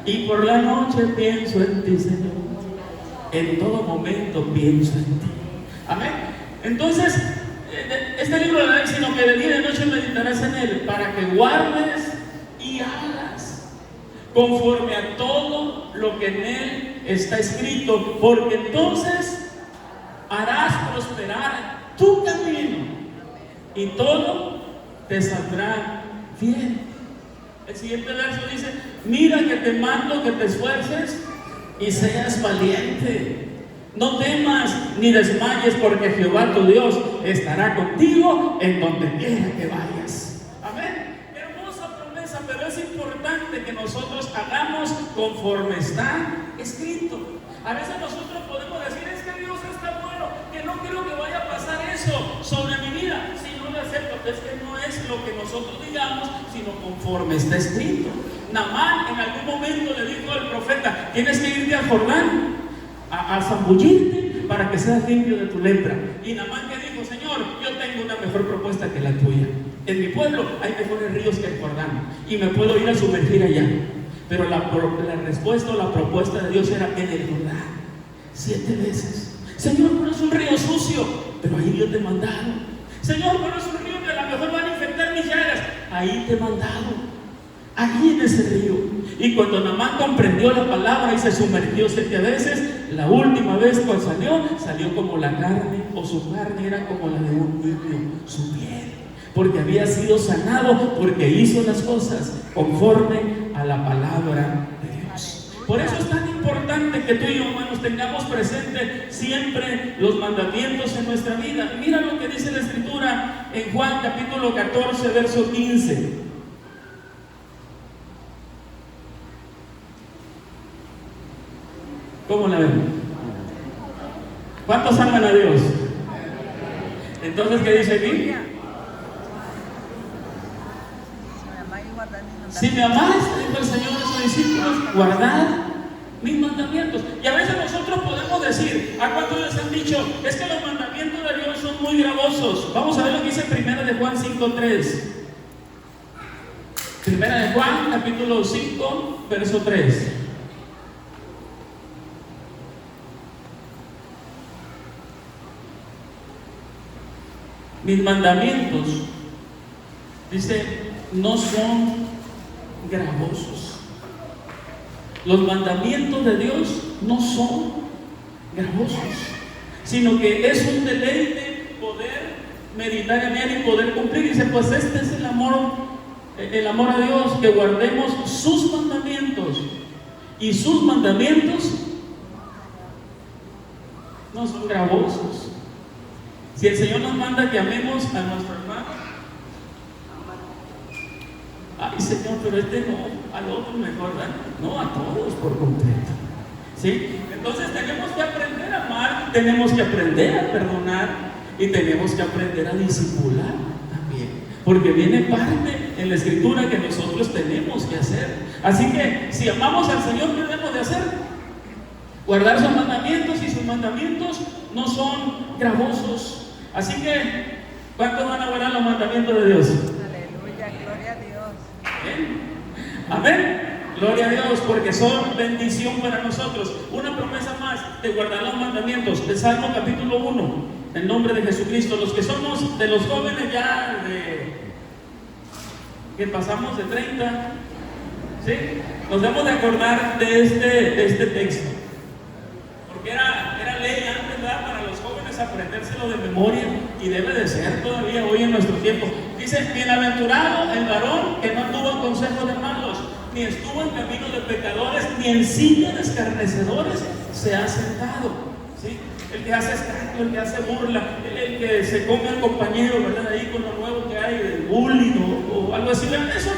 Y por la noche pienso en ti, Señor. En todo momento pienso en ti. Amén. Entonces, este libro de la ley, sino que de día y de noche meditarás en él, para que guardes y hagas conforme a todo lo que en él está escrito, porque entonces harás prosperar tu camino y todo te saldrá bien. El siguiente verso dice: mira que te mando que te esfuerces y seas valiente. No temas ni desmayes, porque Jehová tu Dios estará contigo en donde quiera que vayas. Amén. Hermosa promesa, pero es importante que nosotros hagamos conforme está escrito. A veces nosotros podemos decir: es que Dios está bueno, que no quiero que vaya a pasar eso sobre mi vida. Si no lo acepto, es que no es lo que nosotros digamos, sino conforme está escrito. Naamán en algún momento le dijo al profeta: tienes que irte al Jordán a zambullirte para que seas limpio de tu lepra. Y Naamán que dijo: Señor, yo tengo una mejor propuesta que la tuya. En mi pueblo hay mejores ríos que el Jordán y me puedo ir a sumergir allá. Pero la respuesta o la propuesta de Dios era: en el Jordán 7 veces. Señor, pero es un río sucio. Pero ahí yo te he mandado. Señor, pero es un río que a lo mejor van a infectar mis llagas. Ahí te he mandado. Allí en ese río. Y cuando Naamán comprendió la palabra y se sumergió 7 veces, la última vez cuando salió como la carne, o su carne era como la de un niño, su piel, porque había sido sanado, porque hizo las cosas conforme a la palabra de Dios. Por eso es tan importante que tú y yo, hermanos, tengamos presente siempre los mandamientos en nuestra vida. Mira lo que dice la Escritura en Juan capítulo 14, verso 15. ¿Cómo la ven? ¿Cuántos aman a Dios? Entonces, ¿qué dice aquí? Si me amáis, dijo el Señor a sus discípulos, guardad mis mandamientos. Y a veces nosotros podemos decir: ¿a cuántos les han dicho? Es que los mandamientos de Dios son muy gravosos. Vamos a ver lo que dice 1 de Juan 5:3. 1 de Juan capítulo 5, verso 3. Mis mandamientos, dice, no son gravosos. Los mandamientos de Dios no son gravosos, sino que es un deleite poder meditar en él y poder cumplir. Dice, pues este es el amor a Dios, que guardemos sus mandamientos. Y sus mandamientos no son gravosos. Si el Señor nos manda que amemos a nuestro hermano, ay Señor, pero no, al otro mejor, ¿verdad? No, a todos por completo. ¿Sí? Entonces tenemos que aprender a amar, tenemos que aprender a perdonar y tenemos que aprender a disipular también. Porque viene parte en la Escritura que nosotros tenemos que hacer. Así que si amamos al Señor, ¿qué debemos de hacer? Guardar sus mandamientos, y sus mandamientos no son gravosos. Así que, ¿cuántos van a guardar los mandamientos de Dios? Aleluya, gloria a Dios. ¿Amén? Amén. Gloria a Dios, porque son bendición para nosotros. Una promesa más de guardar los mandamientos. El Salmo capítulo 1, en nombre de Jesucristo. Los que somos de los jóvenes ya que pasamos de 30, ¿sí? Nos debemos de acordar de este texto. Porque era ley antes, ¿verdad?, para los jóvenes aprendérselo de memoria, y debe de ser todavía hoy en nuestro tiempo. Dice: bienaventurado el varón que no anduvo en consejo de malos, ni estuvo en camino de pecadores, ni en silla de escarnecedores se ha sentado. ¿Sí? El que hace escándalo, el que hace burla, el que se come al compañero, ¿verdad?, ahí con lo nuevo que hay del bullying o algo así. Eso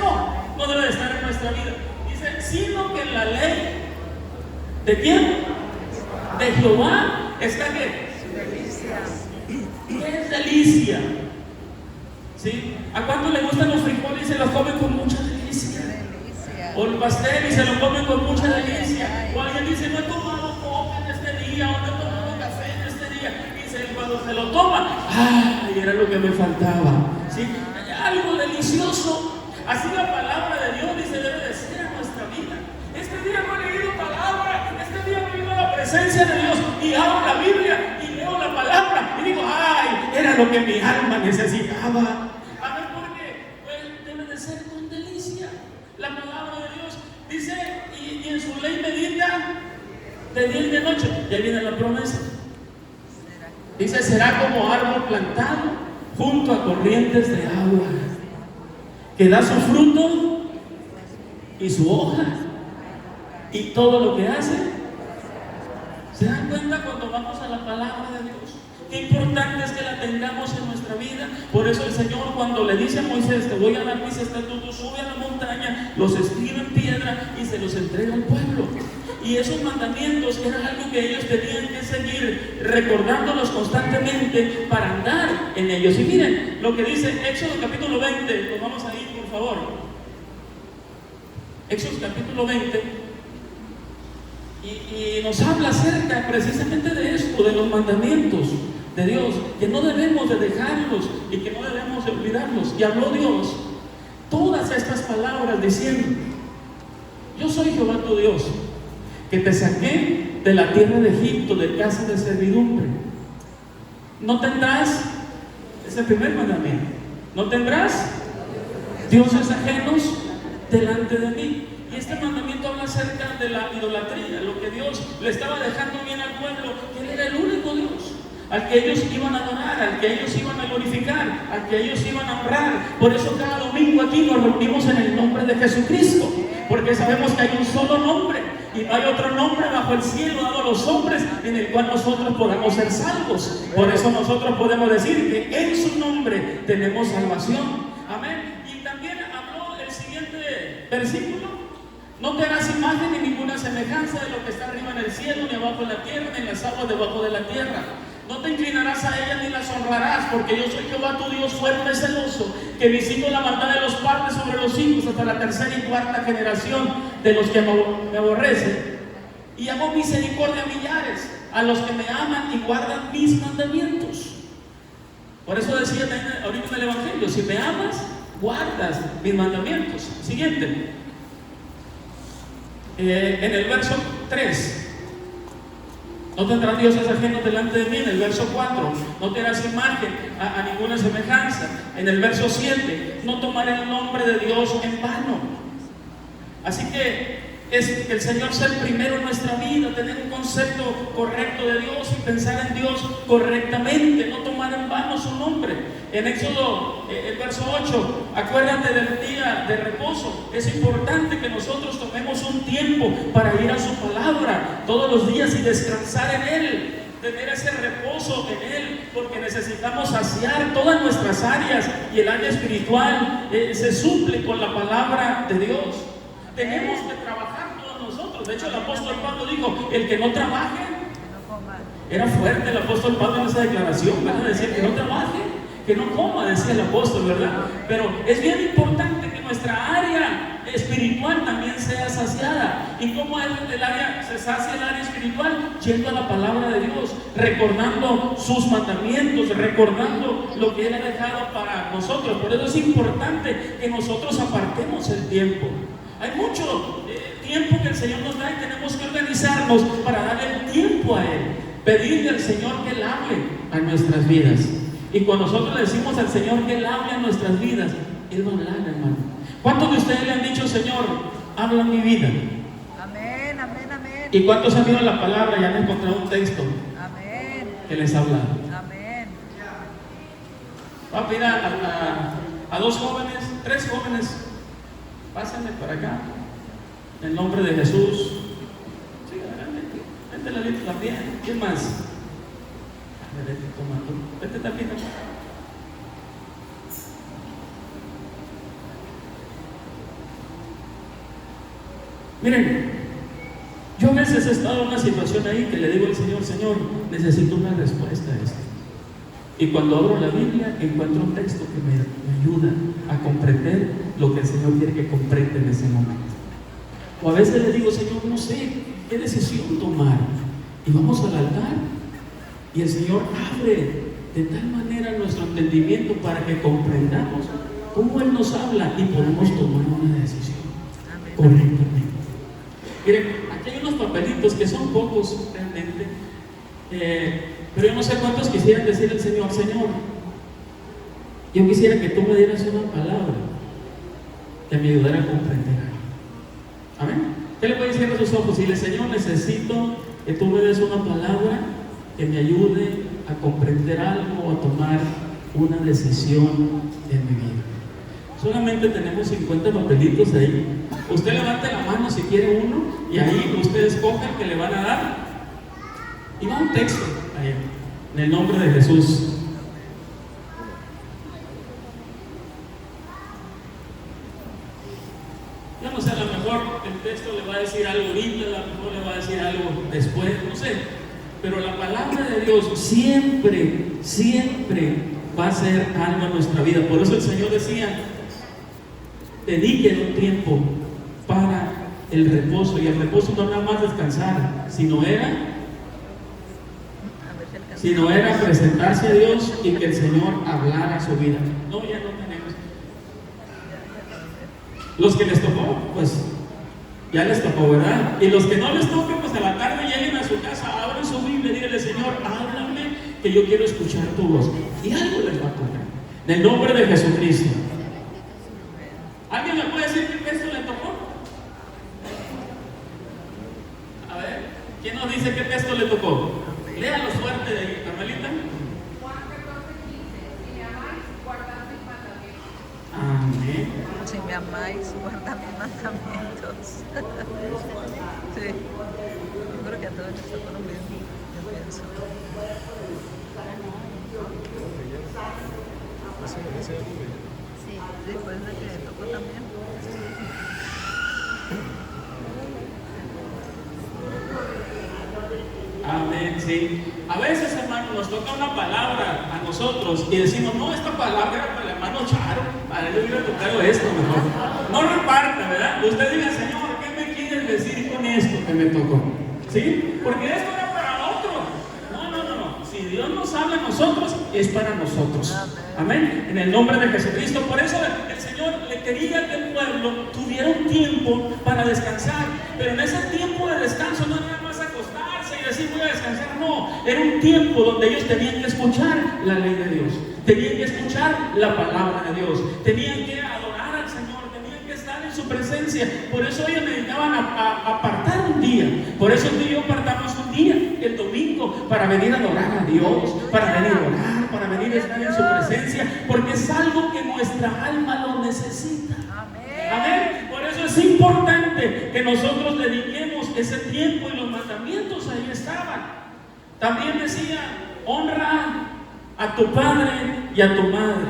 no debe de estar en nuestra vida. Dice: sino que en la ley, ¿de quién? De Jehová está ¿qué? Delicia. ¿Qué es delicia? ¿Sí? ¿A cuánto le gustan los frijoles y se los comen con mucha delicia? O el pastel y se lo comen con mucha delicia. O alguien dice: no he tomado coca en este día, o no he tomado café en este día. Y dice, cuando se lo toma, ¡ay! Era lo que me faltaba. ¿Sí? Algo delicioso. Así la palabra de Dios dice debe de ser en nuestra vida. Este día presencia de Dios y abro la Biblia y leo la palabra y digo, ay, era lo que mi alma necesitaba. Amén, porque pues, debe de ser con delicia la palabra de Dios. Dice, y en su ley medita de día y de noche. Ya viene la promesa. Dice, será como árbol plantado junto a corrientes de agua, que da su fruto y su hoja, y todo lo que hace. ¿Se dan cuenta cuando vamos a la palabra de Dios? Qué importante es que la tengamos en nuestra vida. Por eso el Señor, cuando le dice a Moisés, te voy a dar mis estatutos, sube a la montaña, los escribe en piedra y se los entrega al pueblo. Y esos mandamientos eran algo que ellos tenían que seguir, recordándolos constantemente para andar en ellos. Y miren lo que dice Éxodo capítulo 20, nos vamos a ir por favor. Éxodo capítulo 20. Y nos habla acerca precisamente de esto, de los mandamientos de Dios, que no debemos de dejarlos y que no debemos de olvidarlos. Y habló Dios todas estas palabras diciendo, yo soy Jehová tu Dios, que te saqué de la tierra de Egipto, de casa de servidumbre. No tendrás, es el primer mandamiento, no tendrás dioses ajenos delante de mí. Y este mandamiento habla acerca de la idolatría, lo que Dios le estaba dejando bien al pueblo, que Él era el único Dios al que ellos iban a adorar, al que ellos iban a glorificar, al que ellos iban a honrar. Por eso cada domingo aquí nos reunimos en el nombre de Jesucristo, porque sabemos que hay un solo nombre y no hay otro nombre bajo el cielo dado a los hombres en el cual nosotros podamos ser salvos. Por eso nosotros podemos decir que en su nombre tenemos salvación. Amén. Y también habló el siguiente versículo: no te harás imagen ni ninguna semejanza de lo que está arriba en el cielo, ni abajo en la tierra, ni en las aguas debajo de la tierra. No te inclinarás a ellas ni las honrarás, porque yo soy Jehová tu Dios fuerte y celoso, que visito la maldad de los padres sobre los hijos hasta la tercera y cuarta generación de los que me aborrecen. Y hago misericordia a millares, a los que me aman y guardan mis mandamientos. Por eso decía ahorita en el Evangelio, si me amas, guardas mis mandamientos. Siguiente. En el verso 3, no tendrás dioses ajenos delante de mí. En el verso 4, no te harás imagen a ninguna semejanza. En el verso 7, no tomaré el nombre de Dios en vano. Así que es que el Señor sea el primero en nuestra vida, tener un concepto correcto de Dios y pensar en Dios correctamente, no tomar en vano su nombre. En Éxodo, el verso 8, acuérdate del día de reposo. Es importante que nosotros tomemos un tiempo para ir a su palabra todos los días y descansar en Él, tener ese reposo en Él, porque necesitamos saciar todas nuestras áreas y el área espiritual se suple con la palabra de Dios. Tenemos que trabajar todos nosotros. De hecho, el apóstol Pablo dijo, el que no trabaje, era fuerte el apóstol Pablo en esa declaración, ¿verdad? Decía que no trabaje, que no coma, decía el apóstol, ¿verdad? Pero es bien importante que nuestra área espiritual también sea saciada. ¿Y cómo es el área, se sacia el área espiritual? Yendo a la palabra de Dios, recordando sus mandamientos, recordando lo que Él ha dejado para nosotros. Por eso es importante que nosotros apartemos el tiempo. Hay mucho tiempo que el Señor nos da y tenemos que organizarnos para darle el tiempo a Él, pedirle al Señor que Él hable a nuestras vidas. Y cuando nosotros le decimos al Señor que Él hable a nuestras vidas, Él va a hablar, hermano. ¿Cuántos de ustedes le han dicho, Señor, habla en mi vida? Amén, amén, amén. ¿Y cuántos han ido a la palabra y han encontrado un texto Amén. que les habla? Amén. Va a pedir a dos jóvenes, 3 jóvenes. Pásenme para acá, en el nombre de Jesús. Sí, adelante. Vente la vida también. ¿Quién más? Vete tomando. Vete también. Miren, yo a veces he estado en una situación ahí que le digo al Señor, Señor, necesito una respuesta a esto. Y cuando abro la Biblia encuentro un texto que me ayuda a comprender lo que el Señor quiere que comprenda en ese momento. O a veces le digo, Señor, no sé qué decisión tomar. Y vamos al altar y el Señor abre de tal manera nuestro entendimiento para que comprendamos cómo Él nos habla y podemos tomar una decisión correctamente. Miren, aquí hay unos papelitos que son pocos realmente, pero yo no sé cuántos quisieran decir al Señor: Señor, yo quisiera que tú me dieras una palabra que me ayudara a comprender algo. Amén. ¿Qué le puede decir a sus ojos? Dile: Señor, necesito que tú me des una palabra que me ayude a comprender algo o a tomar una decisión en mi vida. Solamente tenemos 50 papelitos ahí. Usted levante la mano si quiere uno y ahí usted escoja el que le van a dar. Y va un texto ahí, en el nombre de Jesús. Yo no sé, a lo mejor el texto le va a decir algo ahorita, a lo mejor le va a decir algo después, no sé. Pero la palabra de Dios siempre, siempre va a ser algo en nuestra vida. Por eso el Señor decía: dediquen un tiempo para el reposo. Y el reposo no era más descansar, sino era presentarse a Dios y que el Señor hablara a su vida. No, ya no tenemos. Los que les tocó, pues ya les tocó, ¿verdad? Y los que no les toque, pues a la tarde lleguen a su casa, abren su Biblia y díganle: Señor, háblame, que yo quiero escuchar tu voz. Y algo les va a tocar. En el nombre de Jesucristo. ¿Alguien me puede decir qué texto le tocó? A ver, ¿quién nos dice qué texto le tocó? Léalo fuerte de ahí, Carmelita. Juan 14:15. Si me amáis, guardad mis mandamientos. Amén. Si me amáis, guarda mis mandamientos. Sí. Yo creo que a todos les tocó lo mismo, yo pienso. Sí, pues de que le tocó también. Amén, sí. A veces, hermano, nos toca una palabra a nosotros y decimos: no, esta palabra era para el hermano Charo, para él le hubiera tocado esto mejor. No reparta, ¿verdad? Usted diga: Señor, ¿qué me quieres decir con esto que me tocó? ¿Sí? Porque esto era para otro. No. Si Dios nos habla a nosotros, es para nosotros. Amén. En el nombre de Jesucristo. Por eso el Señor le quería que el pueblo tuviera un tiempo para descansar. Pero en ese tiempo de descanso no era nada más acostarse y decir: voy a descansar. No, era un tiempo donde ellos tenían que escuchar la ley de Dios, tenían que escuchar la palabra de Dios, tenían que adorar al Señor, tenían que estar en su presencia. Por eso ellos necesitaban apartar un día. Por eso tú y yo apartamos un día, el domingo, para venir a adorar a Dios, para venir a orar, para venir a estar en su presencia, porque es algo que nuestra alma lo necesita. Amén. Por eso es importante que nosotros dediquemos ese tiempo, y los mandamientos ahí estaban. También decía: honra a tu padre y a tu madre.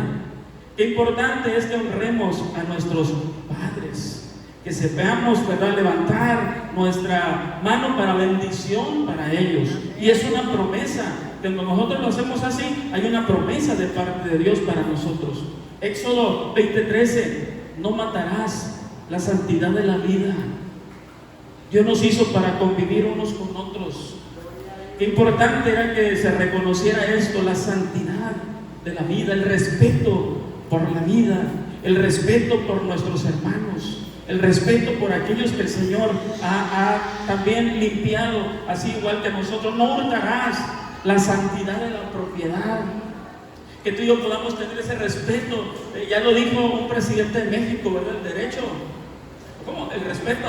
Qué importante es que honremos a nuestros padres, que sepamos, ¿verdad?, levantar nuestra mano para bendición para ellos. Y es una promesa. Cuando nosotros lo hacemos así, hay una promesa de parte de Dios para nosotros. Éxodo 20:13: no matarás, la santidad de la vida. Dios nos hizo para convivir unos con otros. Qué importante era que se reconociera esto, la santidad de la vida, el respeto por la vida, el respeto por nuestros hermanos, el respeto por aquellos que el Señor ha también limpiado, así igual que nosotros. No hurtarás, la santidad de la propiedad. Que tú y yo podamos tener ese respeto. Ya lo dijo un presidente de México, ¿verdad? El derecho, ¿cómo? El respeto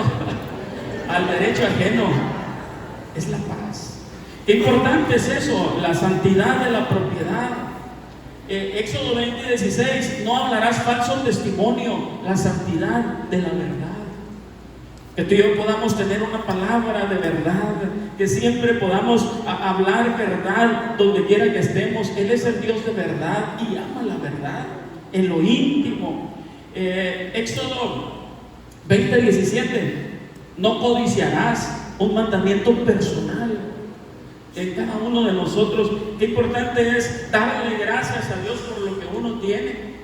al derecho ajeno es la paz. Qué importante es eso, la santidad de la propiedad. Éxodo 20:16: no hablarás falso testimonio, la santidad de la verdad. Que tú y yo podamos tener una palabra de verdad, que siempre podamos hablar verdad donde quiera que estemos. Él es el Dios de verdad y ama la verdad en lo íntimo. Éxodo 20:17: no codiciarás, un mandamiento personal en cada uno de nosotros. Qué importante es darle gracias a Dios por lo que uno tiene.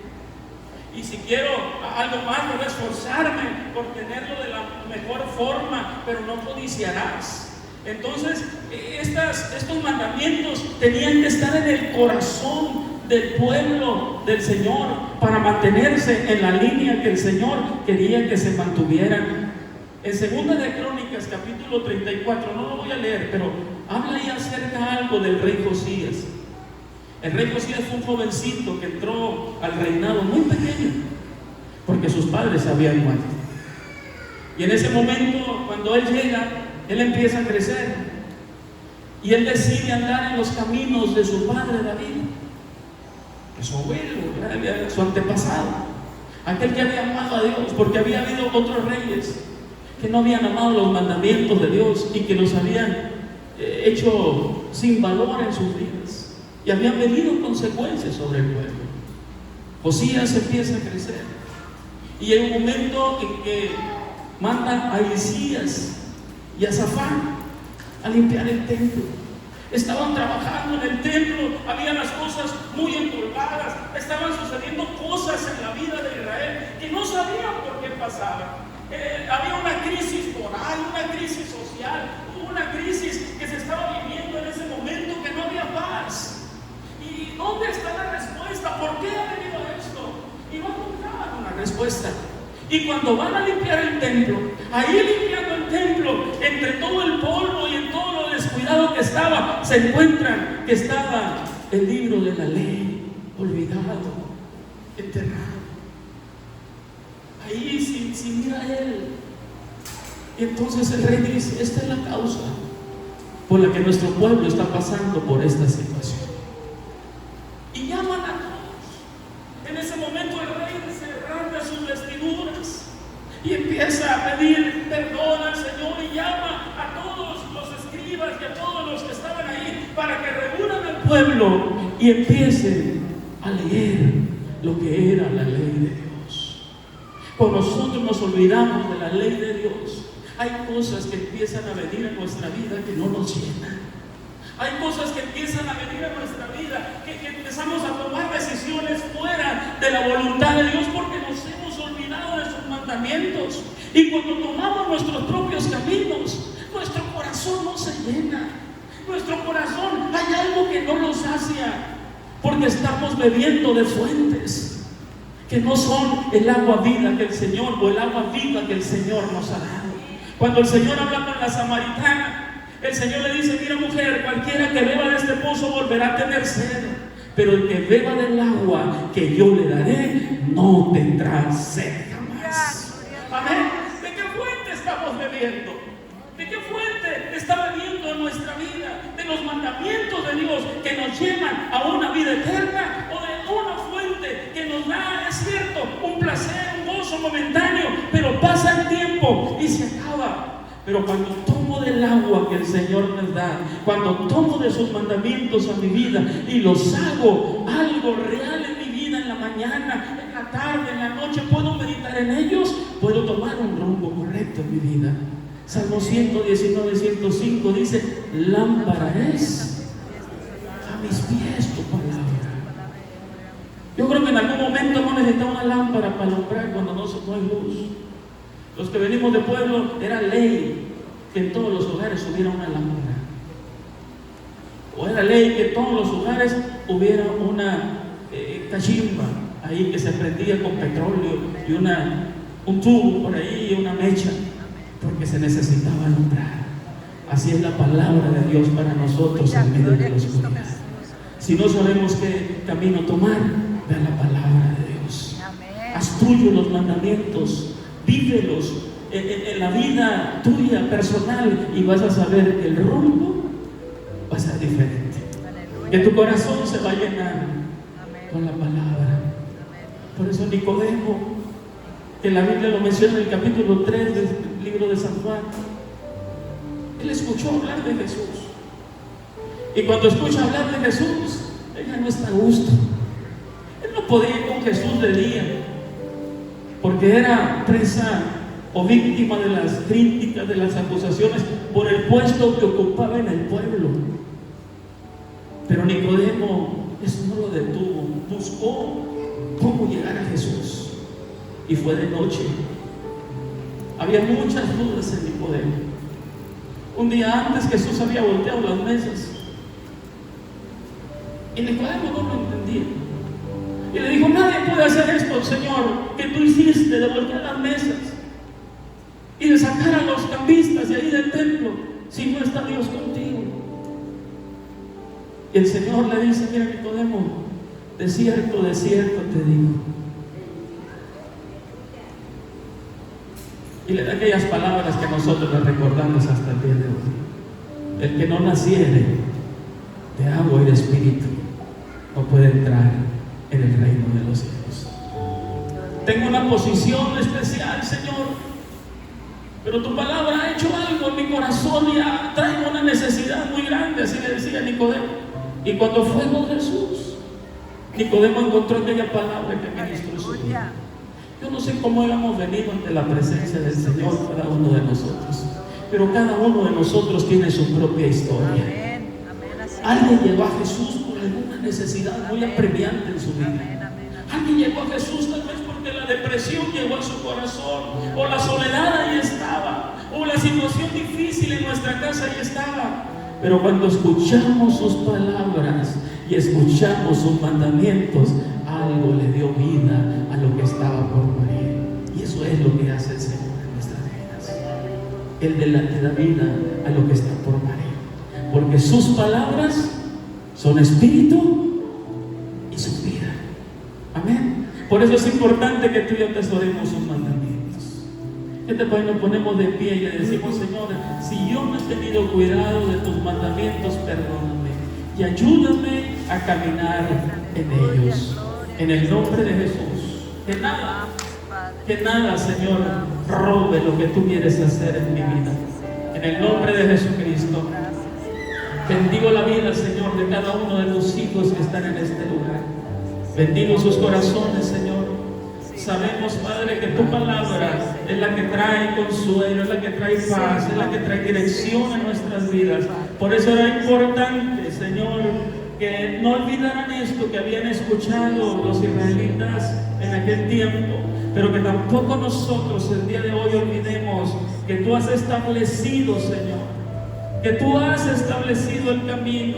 Y si quiero algo más, voy a esforzarme por tenerlo de la mejor forma, pero no codiciarás. Entonces, estos mandamientos tenían que estar en el corazón del pueblo del Señor para mantenerse en la línea que el Señor quería que se mantuvieran. En 2 de Crónicas Crónicas, capítulo 34, no lo voy a leer, pero habla ahí acerca algo del rey Josías. El rey Josías fue un jovencito que entró al reinado muy pequeño, porque sus padres habían muerto. Y en ese momento, cuando él llega, él empieza a crecer. Y él decide andar en los caminos de su padre David, de su abuelo, su antepasado, aquel que había amado a Dios, porque había habido otros reyes que no habían amado los mandamientos de Dios y que los habían hecho sin valor en sus vidas y habían venido consecuencias sobre el pueblo. Josías empieza a crecer y hay un momento en que manda a Hilcías y a Safán a limpiar el templo. Estaban trabajando en el templo, había las cosas muy empolvadas, estaban sucediendo cosas en la vida de Israel que no sabían por qué pasaban. Había una crisis moral, una crisis social, una crisis que se estaba viviendo en ese momento, que no había paz. ¿Y dónde está la respuesta? ¿Por qué ha venido esto? Y no encontraban una respuesta. Y cuando van a limpiar el templo, ahí limpiando el templo, entre todo el polvo y en todo lo descuidado que estaba, se encuentran que estaba el libro de la ley olvidado, enterrado. Ahí sin ir a él. Y entonces el rey dice: esta es la causa por la que nuestro pueblo está pasando por esta situación. Y llaman a todos. En ese momento el rey se rasga sus vestiduras y empieza a pedir perdón al Señor y llama a todos los escribas y a todos los que estaban ahí para que reúnan al pueblo y empiecen a leer lo que era la ley de Dios. Cuando nosotros nos olvidamos de la ley de Dios, hay cosas que empiezan a venir en nuestra vida que no nos llenan. Hay cosas que empiezan a venir a nuestra vida, que empezamos a tomar decisiones fuera de la voluntad de Dios porque nos hemos olvidado de sus mandamientos. Y cuando tomamos nuestros propios caminos, nuestro corazón no se llena. Nuestro corazón, hay algo que no nos sacia, porque estamos bebiendo de fuentes que no son el agua viva que el Señor, o el agua viva que el Señor nos ha dado. Cuando el Señor habla con la samaritana, el Señor le dice: mira, mujer, cualquiera que beba de este pozo volverá a tener sed, pero el que beba del agua que yo le daré no tendrá sed jamás. Amén. ¿De qué fuente estamos bebiendo? ¿De qué fuente está bebiendo en nuestra vida? ¿De los mandamientos de Dios que nos llevan a una vida eterna? ¿O de una fuente que nos da, es cierto, un placer, un gozo momentáneo, pero pasa el tiempo y se acaba? Pero cuando tomo del agua que el Señor nos da, cuando tomo de sus mandamientos a mi vida y los hago algo real en mi vida, en la mañana, en la tarde, en la noche, puedo meditar en ellos, puedo tomar un rumbo correcto en mi vida. Salmo 119, 105 dice: lámpara es a mis pies tu palabra. Yo creo que en algún momento hemos necesitado una lámpara para alumbrar cuando no hay luz. Los que venimos de pueblo, era ley que en todos los hogares hubiera una lámpara. O era ley que en todos los hogares hubiera una cachimba ahí que se prendía con petróleo y un tubo por ahí y una mecha, porque se necesitaba alumbrar. Así es la palabra de Dios para nosotros en medio de la oscuridad. Si no sabemos qué camino tomar, ve a la palabra de Dios. Haz tuyo los mandamientos, vívelos en la vida tuya personal y vas a saber que el rumbo va a ser diferente. Que tu corazón se va a llenar con la palabra. Por eso Nicodemo, que la Biblia lo menciona en el capítulo 3 del libro de San Juan, él escuchó hablar de Jesús. Y cuando escucha hablar de Jesús, ella no está a gusto. Él no podía ir con Jesús de día, porque era presa o víctima de las críticas, de las acusaciones por el puesto que ocupaba en el pueblo. Pero Nicodemo eso no lo detuvo, buscó cómo llegar a Jesús, y fue de noche. Había muchas dudas en Nicodemo. Un día antes Jesús había volteado las mesas y Nicodemo no lo entendía. Y le dijo: nadie puede hacer esto, Señor, que tú hiciste de voltear las mesas. y de sacar a los cambistas de ahí del templo si no está Dios contigo? Y el Señor le dice: mira, Nicodemo, de cierto te digo. Y le da aquellas palabras que nosotros le recordamos hasta el día de hoy: el que no naciere de agua y de espíritu no puede entrar en el reino de los cielos. Tengo una posición especial, Señor, pero tu palabra ha hecho algo en mi corazón y traigo una necesidad muy grande. Así le decía Nicodemo. Y cuando fue con Jesús, Nicodemo encontró aquella palabra que ministró su vida. Yo no sé cómo hemos venido ante la presencia del Señor cada uno de nosotros, pero cada uno de nosotros tiene su propia historia. Alguien llegó a Jesús por alguna necesidad muy apremiante en su vida. Alguien llegó a Jesús tal vez porque la depresión llegó a su corazón, o la soledad ahí estaba, o la situación difícil en nuestra casa ahí estaba. Pero cuando escuchamos sus palabras y escuchamos sus mandamientos, algo le dio vida a lo que estaba por morir. Y eso es lo que hace el Señor en nuestras vidas. Él le da vida a lo que está por morir, porque sus palabras son espíritu y son vida. Amén. Por eso es importante que tú y yo atesoremos sus mandamientos. ¿Qué te parece? Nos ponemos de pie y le decimos: Señor, si yo no he tenido cuidado de tus mandamientos, perdóname y ayúdame a caminar en ellos. En el nombre de Jesús. Que nada, Señor, robe lo que tú quieres hacer en mi vida. En el nombre de Jesucristo. Bendigo la vida, Señor, de cada uno de tus hijos que están en este lugar. Bendigo sus corazones, Señor. Sabemos, Padre, que tu palabra es la que trae consuelo, es la que trae paz, es la que trae dirección a nuestras vidas. Por eso era importante, Señor, que no olvidaran esto que habían escuchado los israelitas en aquel tiempo, pero que tampoco nosotros el día de hoy olvidemos que tú has establecido, Señor, que tú has establecido el camino,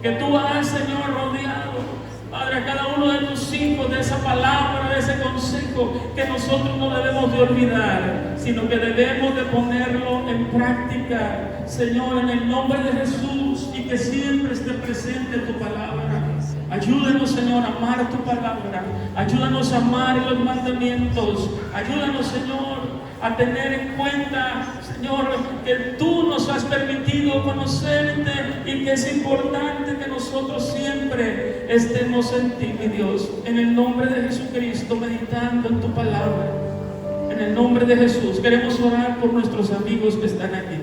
que tú has, Señor, rodeado, Padre, a cada uno de tus hijos de esa palabra, de ese consejo, que nosotros no debemos de olvidar, sino que debemos de ponerlo en práctica, Señor, en el nombre de Jesús, y que siempre esté presente tu palabra. Ayúdanos, Señor, a amar tu palabra. Ayúdanos a amar los mandamientos. Ayúdanos, Señor, a tener en cuenta, Señor, que tú nos has permitido conocerte y que es importante que nosotros siempre estemos en ti, mi Dios. En el nombre de Jesucristo, meditando en tu palabra. En el nombre de Jesús, queremos orar por nuestros amigos que están aquí.